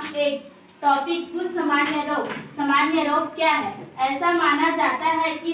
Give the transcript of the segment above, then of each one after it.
क्रमांक 1 टॉपिक कुछ सामान्य रोग। सामान्य रोग क्या है? ऐसा माना जाता है कि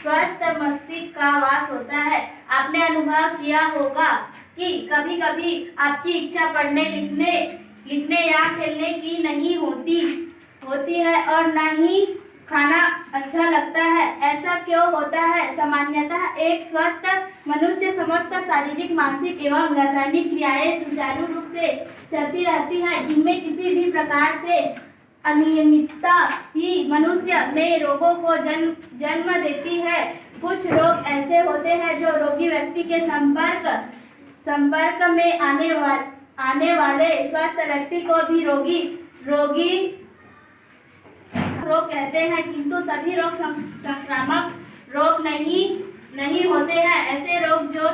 स्वस्थ मस्तिष्क का वास होता है। आपने अनुभव किया होगा कि कभी कभी आपकी इच्छा पढ़ने लिखने या खेलने की नहीं होती है और न ही खाना अच्छा लगता है। ऐसा क्यों होता है? सामान्यतः एक स्वस्थ मनुष्य समस्त शारीरिक, मानसिक एवं रासायनिक क्रियाएं सुचारू रूप से चलती रहती है, जिनमें किसी भी प्रकार से अनियमितता ही मनुष्य में रोगों को जन्म देती है। कुछ रोग ऐसे होते हैं जो रोगी व्यक्ति के संपर्क में आने वाले स्वस्थ व्यक्ति को भी रोगी रोग कहते हैं, किंतु सभी रोग संक्रामक रोग नहीं होते हैं। ऐसे रोग जो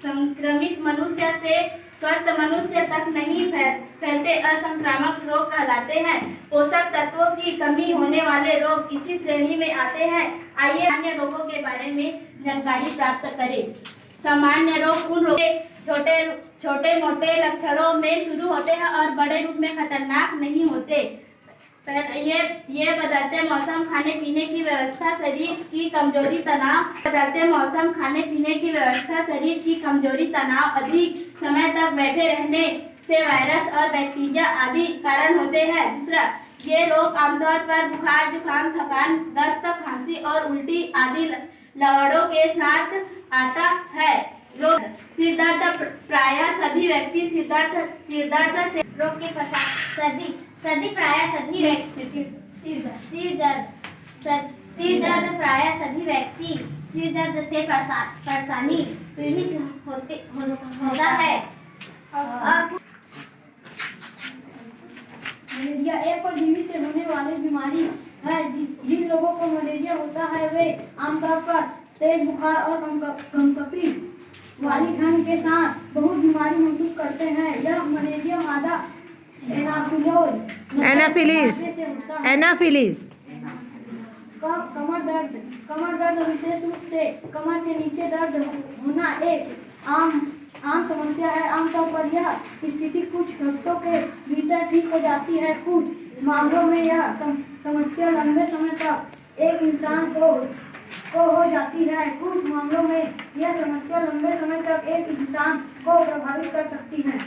संक्रमित मनुष्य से स्वस्थ मनुष्य तक नहीं फैलते असंक्रामक रोग कहलाते हैं। पोषक तत्वों की कमी होने वाले रोग इसी श्रेणी में आते हैं। आइए अन्य रोगों के बारे में जानकारी प्राप्त करें। सामान्य रोग उन रोग छोटे मोटे लक्षणों में शुरू होते हैं और बड़े रूप में खतरनाक नहीं होते। ये बदलते मौसम, खाने पीने की व्यवस्था, शरीर की कमजोरी, तनाव, अधिक समय तक बैठे रहने से वायरस और बैक्टीरिया आदि कारण होते हैं। दूसरा, ये रोग आमतौर पर बुखार, जुकाम, थकान, दस्त, खांसी और उल्टी आदि लक्षणों के साथ आता है। रोग सिर दर्द, प्रायः सभी व्यक्ति सिर दर्द से रोग के पश्चात सर्दी प्रायः सभी व्यक्ति सिर दर्द प्रायः सभी व्यक्ति सिर दर्द से परेशानी पीड़ित होता है। मलेरिया एक परजीवी से होने वाली बीमारी है। जिन लोगों को मलेरिया होता है वे आमतौर पर तेज बुखार और कंपकपी वाली ठंड के साथ बहुत बीमारी महसूस करते हैं। यह मलेरिया मादा एनाफिलीज कमर दर्द विशेष रूप से कमर के नीचे दर्द होना एक आम समस्या है। आमतौर पर यह स्थिति कुछ हफ्तों के भीतर ठीक हो जाती है। कुछ मामलों में यह समस्या लंबे समय तक एक इंसान को हो जाती है। कुछ मामलों में यह समस्या लंबे समय तक एक इंसान को प्रभावित कर सकती है।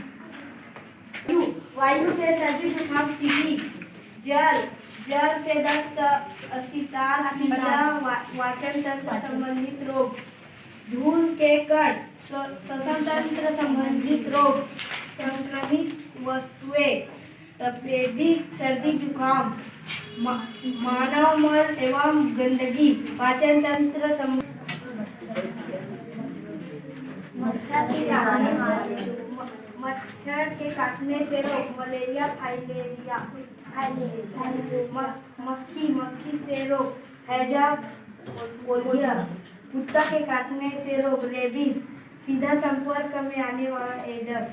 वायु से सर्दी, जुकाम, टीबी, जल से दस्त, असिताल, वाचन तंत्र संबंधित रोग, धूल के कण, श्वसन तंत्र संबंधित रोग, संक्रमित वस्तुएं, तपेदिक सर्दी, जुकाम, मानव मल एवं गंदगी, पाचन तंत्र मच्छर के काटने से रोग, मलेरिया, फाइलेरिया, मक्खी से रोग, हैजा, पोलियो, कुत्ता के काटने से रोग, रेबीज, सीधा संपर्क में आने वाला एड्स।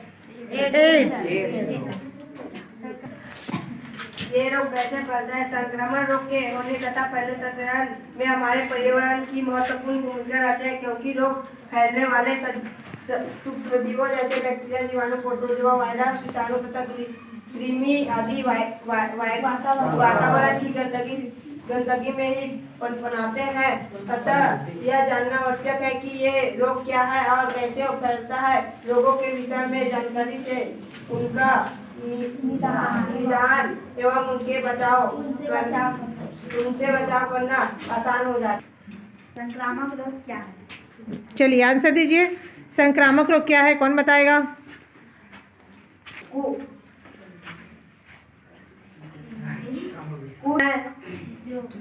ये रोग कैसे फैलता है? संक्रमण रोग के होने तथा पहले संचरण में हमारे पर्यावरण की महत्वपूर्ण भूमिका रहती है, क्योंकि रोग फैलने वाले सूक्ष्मजीवों जैसे बैक्टीरिया, जीवाणु, प्रोटोजोआ, वायरस, विषाणु तथा कृमि आदि वातावरण की गंदगी में ही पनपनाते हैं। अतः यह जानना आवश्यक है कि ये रोग क्या है और कैसे फैलता है। रोगों के विषय में जानकारी से उनका निदान एवं उनसे बचाव करना आसान हो जाता है। संक्रामक रोग क्या है? चलिए आंसर दीजिए। संक्रामक रोग क्या है? कौन बताएगा?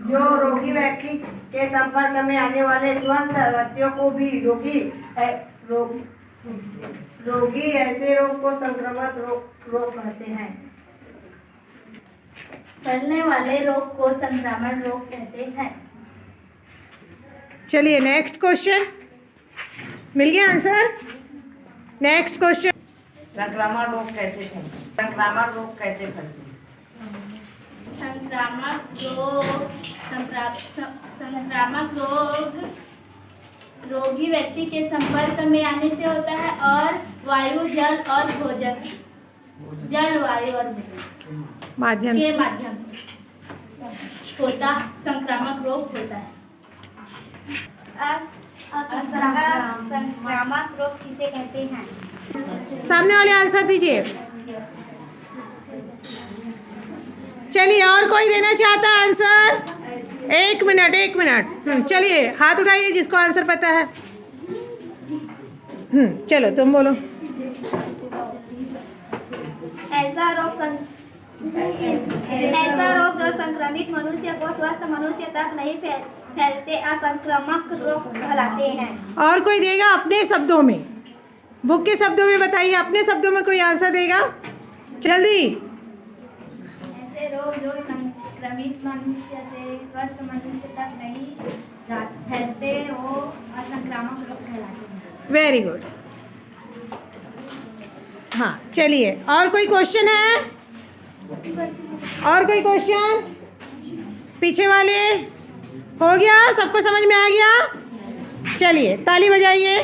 जो रोगी व्यक्ति के संपर्क में आने वाले स्वस्थ व्यक्तियों को भी रोगी ऐसे रोग को संक्रामक रोग कहते हैं। फैलने वाले रोग को संक्रामक रोग कहते हैं। चलिए नेक्स्ट क्वेश्चन। मिल गया आंसर? Next question. संक्रामक रोग कैसे फैलते? संक्रामक रोग कैसे फैलते? संक्रामक रोग रोगी व्यक्ति के संपर्क में आने से होता है और वायु, जल और भोजन, जल, वायु और भोजन माध्यम के से। माध्यम से होता संक्रामक रोग होता है। संक्रामक रोग किसे कहते हैं? सामने वाले आंसर दीजिए। चलिए, और कोई देना चाहता है आंसर? एक मिनट। चलिए, हाथ उठाइए जिसको आंसर पता है। चलो तुम बोलो। ऐसा रोग जो संक्रमित मनुष्य को स्वस्थ मनुष्य तक नहीं फैलते असंक्रामक रोग कहलाते हैं। और कोई देगा अपने शब्दों में, बुक के शब्दों में बताइए, अपने शब्दों में कोई आंसर देगा? जल्दी। ऐसे रोग जो संक्रमित मनुष्य से स्वस्थ मनुष्य तक नहीं फैलते वो असंक्रामक रोग कहलाते हैं। Very good. हाँ, चलिए, और कोई क्वेश्चन है? और कोई क्वेश्चन? पीछे वाले हो गया? सबको समझ में आ गया? चलिए, ताली बजाइए।